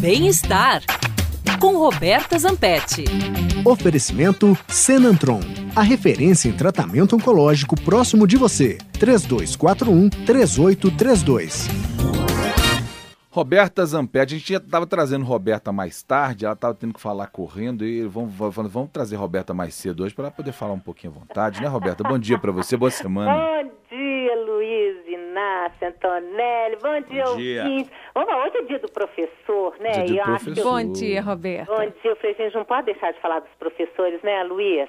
Bem-estar, com Roberta Zampetti. Oferecimento Senantron, a referência em tratamento oncológico próximo de você. 3241-3832. Roberta Zampetti, a gente já estava trazendo Roberta mais tarde, ela estava tendo que falar correndo e vamos trazer Roberta mais cedo hoje para ela poder falar um pouquinho à vontade, né, Roberta? Bom dia para você, boa semana. Bom dia, Luiz Inácio, Antonelli, bom dia, ouvintes. Hoje é dia do professor, né? Dia do professor. Bom dia, Roberta. Bom dia, eu falei, gente, não pode deixar de falar dos professores, né, Luiz?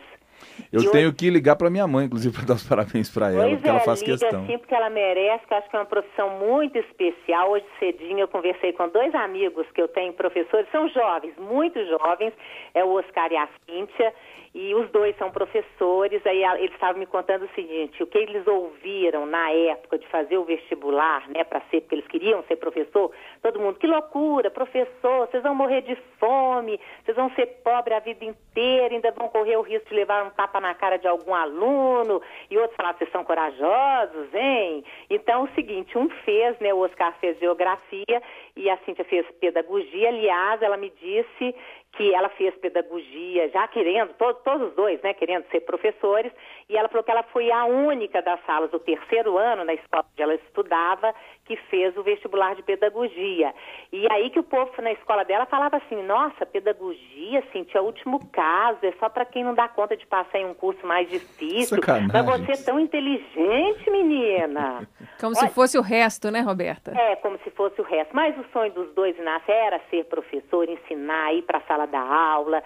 Eu tenho que ligar para minha mãe, inclusive, para dar os parabéns para ela, porque ela faz questão. Sim, porque ela merece, que eu acho que é uma profissão muito especial. Hoje cedinho eu conversei com 2 amigos que eu tenho, professores, são jovens, muito jovens, é o Oscar e a Cíntia, e os 2 são professores. Aí eles estavam me contando o seguinte: o que eles ouviram na época de fazer o vestibular, né, para ser, porque eles queriam ser professor, todo mundo, que loucura, professor, vocês vão morrer de fome, vocês vão ser pobres a vida inteira, ainda vão correr o risco de levar um tapa na cara de algum aluno, e outros falaram, vocês são corajosos, hein? Então, o seguinte, um fez, né, o Oscar fez geografia e a Cíntia fez pedagogia. Aliás, ela me disse que ela fez pedagogia já querendo, todos os 2, né, querendo ser professores, e ela falou que ela foi a única das salas do 3º ano, na escola onde ela estudava, que fez o vestibular de pedagogia. E aí que o povo na escola dela falava assim, nossa, pedagogia, Cíntia, é o último caso, é só para quem não dá conta de passar em um curso mais difícil. Sacanagem. Mas você é tão inteligente, menina. Como se fosse o resto, né, Roberta? É, como se fosse o resto. Mas o sonho dos 2, Inácio, era ser professor, ensinar, ir para a sala da aula,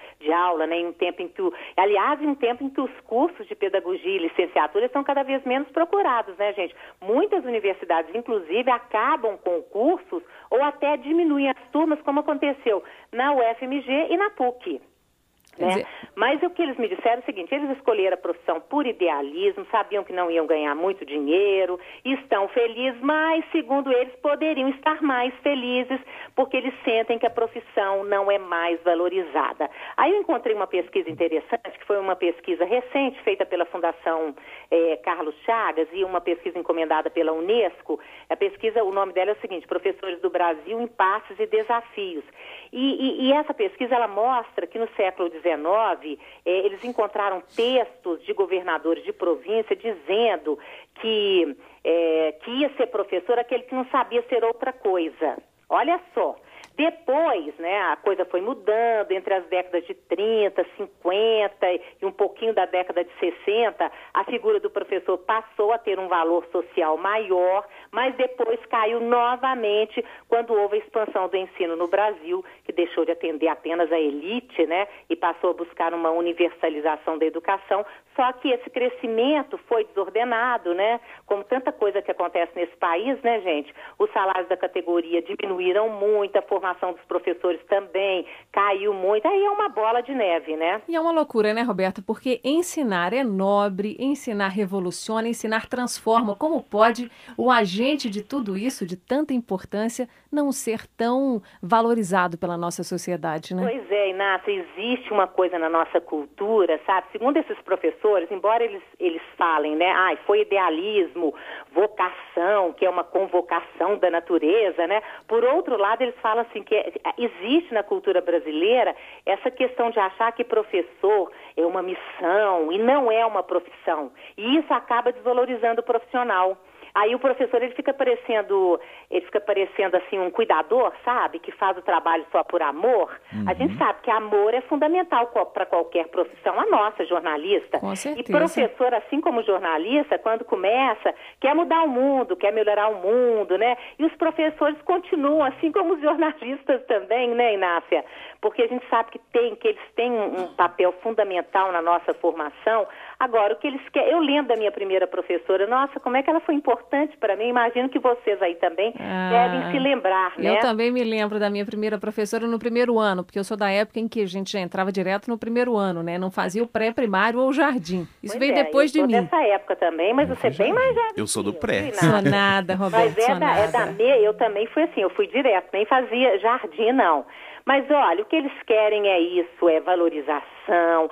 né, em um tempo em que os cursos de pedagogia e licenciatura são cada vez menos procurados, né, gente? Muitas universidades, inclusive, acabam com cursos ou até diminuem as turmas, como aconteceu na UFMG e na PUC. Né? Mas o que eles me disseram é o seguinte: eles escolheram a profissão por idealismo, sabiam que não iam ganhar muito dinheiro, estão felizes, mas, segundo eles, poderiam estar mais felizes porque eles sentem que a profissão não é mais valorizada. Aí eu encontrei uma pesquisa interessante, que foi uma pesquisa recente, feita pela Fundação Carlos Chagas, e uma pesquisa encomendada pela Unesco. A pesquisa, o nome dela é o seguinte: Professores do Brasil, Impasses e Desafios. E essa pesquisa, ela mostra que no século XIX, eles encontraram textos de governadores de província dizendo que ia ser professor aquele que não sabia ser outra coisa. Olha só. Depois, né, a coisa foi mudando entre as décadas de 30, 50 e um pouquinho da década de 60, a figura do professor passou a ter um valor social maior, mas depois caiu novamente quando houve a expansão do ensino no Brasil, que deixou de atender apenas a elite, né, e passou a buscar uma universalização da educação. Só que esse crescimento foi desordenado, né? Como tanta coisa que acontece nesse país, né, gente? Os salários da categoria diminuíram muito, a formação dos professores também caiu muito. Aí é uma bola de neve, né? E é uma loucura, né, Roberta? Porque ensinar é nobre, ensinar revoluciona, ensinar transforma. Como pode o agente de tudo isso, de tanta importância, não ser tão valorizado pela nossa sociedade, né? Pois é, Inácio, existe uma coisa na nossa cultura, sabe? Segundo esses professores, embora eles falem, né, foi idealismo, vocação, que é uma convocação da natureza, né? Por outro lado, eles falam assim que existe na cultura brasileira essa questão de achar que professor é uma missão e não é uma profissão. E isso acaba desvalorizando o profissional. Aí o professor, ele fica parecendo assim um cuidador, sabe? Que faz o trabalho só por amor. Uhum. A gente sabe que amor é fundamental para qualquer profissão, a nossa, jornalista. Com certeza. E professor, assim como jornalista, quando começa, quer mudar o mundo, quer melhorar o mundo, né? E os professores continuam, assim como os jornalistas também, né, Inácia? Porque a gente sabe que eles têm um papel fundamental na nossa formação. Agora, o que eles querem... Eu lembro da minha primeira professora, nossa, como é que ela foi importante para mim. Imagino que vocês aí também devem se lembrar, né? Eu também me lembro da minha primeira professora no primeiro ano, porque eu sou da época em que a gente já entrava direto no primeiro ano, né? Não fazia o pré-primário ou o jardim. Isso veio depois de mim. Eu sou dessa época também, mas você é bem mais jovem. Eu sou do pré. Sou nada, Roberto, mas eu também fui assim, eu fui direto, nem fazia jardim, não. Mas olha, o que eles querem é isso, é valorização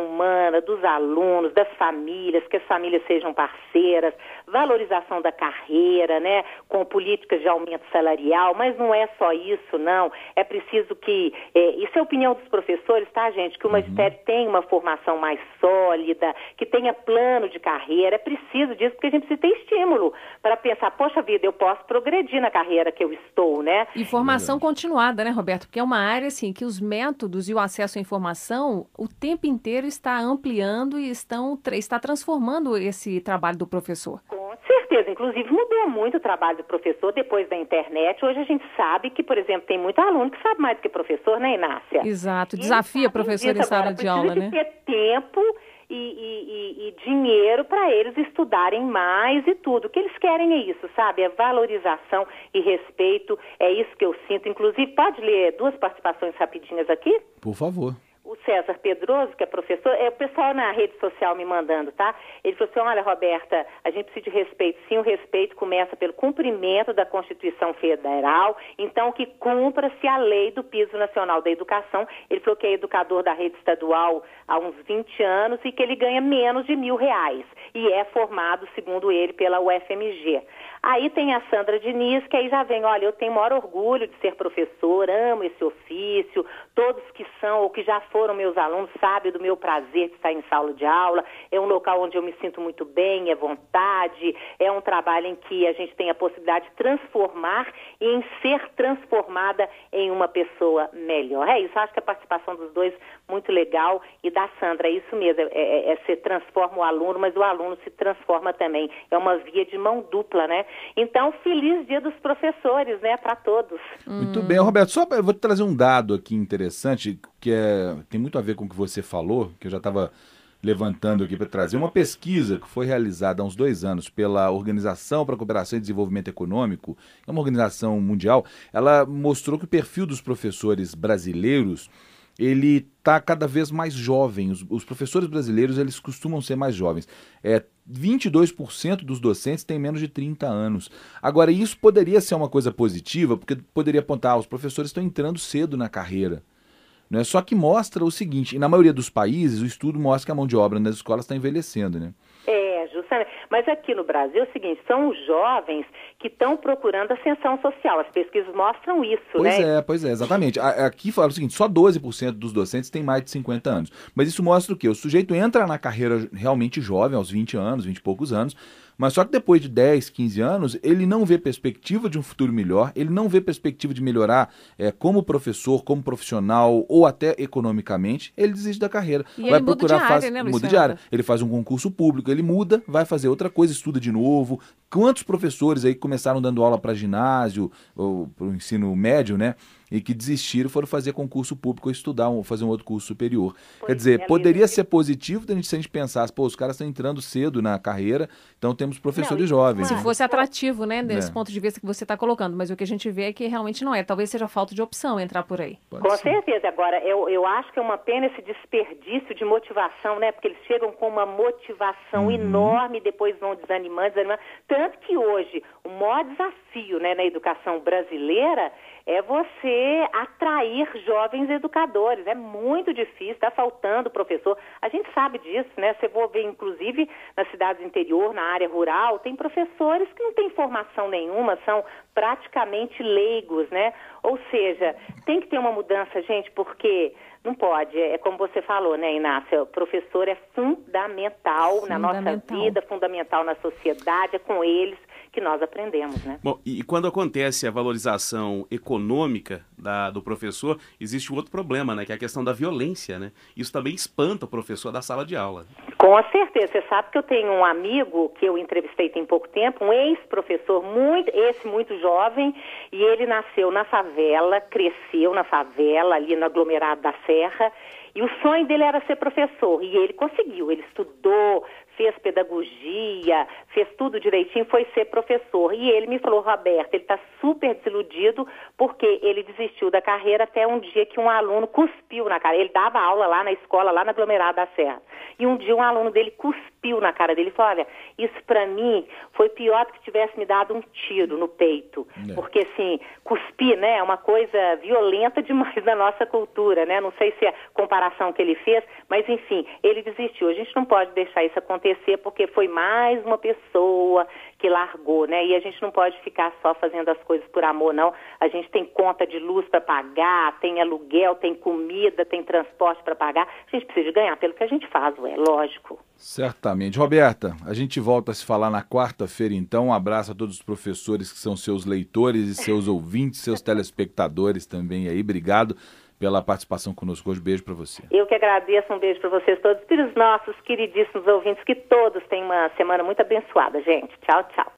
humana dos alunos, das famílias, que as famílias sejam parceiras, valorização da carreira, né, com políticas de aumento salarial, mas não é só isso, não. É preciso que, isso é a opinião dos professores, tá, gente, que o magistério tenha uma formação mais sólida, que tenha plano de carreira, é preciso disso, porque a gente precisa ter estímulo para pensar, poxa vida, eu posso progredir na carreira que eu estou, né? E formação continuada, né, Roberto? Porque é uma área, assim, que os métodos e o acesso à informação o tempo inteiro está ampliando e está transformando esse trabalho do professor. Com certeza, inclusive mudou muito o trabalho do professor depois da internet. Hoje a gente sabe que, por exemplo, tem muito aluno que sabe mais do que professor, né, Inácia? Exato, desafia professor em sala de aula, né? Precisa ter tempo e dinheiro para eles estudarem mais e tudo. O que eles querem é isso, sabe? É valorização e respeito, é isso que eu sinto. Inclusive, pode ler 2 participações rapidinhas aqui? Por favor. O César Pedroso, que é professor, é o pessoal na rede social me mandando, tá? Ele falou assim, olha, Roberta, a gente precisa de respeito. Sim, o respeito começa pelo cumprimento da Constituição Federal, então que cumpra-se a lei do Piso Nacional da Educação. Ele falou que é educador da rede estadual há uns 20 anos e que ele ganha menos de R$1.000 e é formado, segundo ele, pela UFMG. Aí tem a Sandra Diniz, que aí já vem, olha, eu tenho o maior orgulho de ser professor, amo esse ofício, todos que são ou que já foram meus alunos sabem do meu prazer de estar em sala de aula, é um local onde eu me sinto muito bem, é vontade, é um trabalho em que a gente tem a possibilidade de transformar e em ser transformada em uma pessoa melhor. É isso, acho que a participação dos dois muito legal e da Sandra, é isso mesmo, você transforma o aluno, mas o aluno se transforma também, é uma via de mão dupla, né? Então, feliz Dia dos Professores, né, para todos. Muito bem, Roberto, eu vou te trazer um dado aqui interessante, que tem muito a ver com o que você falou, que eu já estava levantando aqui para trazer. Uma pesquisa que foi realizada há uns 2 anos pela Organização para a Cooperação e Desenvolvimento Econômico, é uma organização mundial, ela mostrou que o perfil dos professores brasileiros ele está cada vez mais jovem. Os professores brasileiros, eles costumam ser mais jovens. 22% dos docentes têm menos de 30 anos. Agora, isso poderia ser uma coisa positiva, porque poderia apontar, os professores estão entrando cedo na carreira. Não é? Só que mostra o seguinte, e na maioria dos países, o estudo mostra que a mão de obra nas escolas está envelhecendo, né? Justamente. Mas aqui no Brasil é o seguinte, são os jovens que estão procurando ascensão social. As pesquisas mostram isso, né? Pois é, exatamente. Aqui fala o seguinte, só 12% dos docentes têm mais de 50 anos. Mas isso mostra o quê? O sujeito entra na carreira realmente jovem, aos 20 anos, 20 e poucos anos, mas só que depois de 10, 15 anos, ele não vê perspectiva de um futuro melhor, ele não vê perspectiva de melhorar como professor, como profissional ou até economicamente, ele desiste da carreira. E vai procurar muda de área. Ele faz um concurso público, ele muda, vai fazer outra coisa, estuda de novo. Quantos professores aí começaram dando aula para ginásio ou para o ensino médio, né? E que desistiram, foram fazer concurso público ou estudar, fazer um outro curso superior. Quer dizer, poderia ser positivo se a gente pensasse, os caras estão entrando cedo na carreira, então temos professores jovens. Se fosse atrativo, né, desse ponto de vista que você está colocando, mas o que a gente vê é que realmente não é. Talvez seja falta de opção entrar por aí. Com certeza. Agora, eu acho que é uma pena esse desperdício de motivação, né, porque eles chegam com uma motivação enorme e depois vão desanimando. Tanto que hoje o maior desafio, né, na educação brasileira é você atrair jovens educadores. É muito difícil, está faltando professor. A gente sabe disso, né? Você vai ver, inclusive, nas cidades interior, na área rural, tem professores que não têm formação nenhuma, são praticamente leigos, né? Ou seja, tem que ter uma mudança, gente, porque não pode. É como você falou, né, Inácia? O professor é fundamental na nossa vida, fundamental na sociedade, é com eles que nós aprendemos, né? Bom, e quando acontece a valorização econômica do professor, existe um outro problema, né? Que é a questão da violência, né? Isso também espanta o professor da sala de aula. Com certeza. Você sabe que eu tenho um amigo que eu entrevistei tem pouco tempo, um ex-professor, muito jovem, e ele nasceu na favela, cresceu na favela, ali no aglomerado da Serra, e o sonho dele era ser professor, e ele conseguiu, ele estudou, fez pedagogia, fez tudo direitinho, foi ser professor. E ele me falou, Roberto, ele está super desiludido porque ele desistiu da carreira até um dia que um aluno cuspiu na cara. Ele dava aula lá na escola, lá na aglomerada da Serra. E um dia um aluno dele cuspiu na cara dele e falou, olha, isso para mim foi pior do que tivesse me dado um tiro no peito. Porque, assim, cuspir, né, é uma coisa violenta demais na nossa cultura, né? Não sei se é a comparação que ele fez, mas, enfim, ele desistiu. A gente não pode deixar isso acontecer. acontecer porque foi mais uma pessoa que largou, né? E a gente não pode ficar só fazendo as coisas por amor, não. A gente tem conta de luz para pagar, tem aluguel, tem comida, tem transporte para pagar. A gente precisa ganhar pelo que a gente faz, lógico. Certamente. Roberta, a gente volta a se falar na quarta-feira, então. Um abraço a todos os professores que são seus leitores e seus ouvintes, seus telespectadores também aí. Obrigado pela participação conosco hoje. Beijo para você. Eu que agradeço, um beijo para vocês todos, para os nossos queridíssimos ouvintes, que todos tenham uma semana muito abençoada, gente. Tchau, tchau.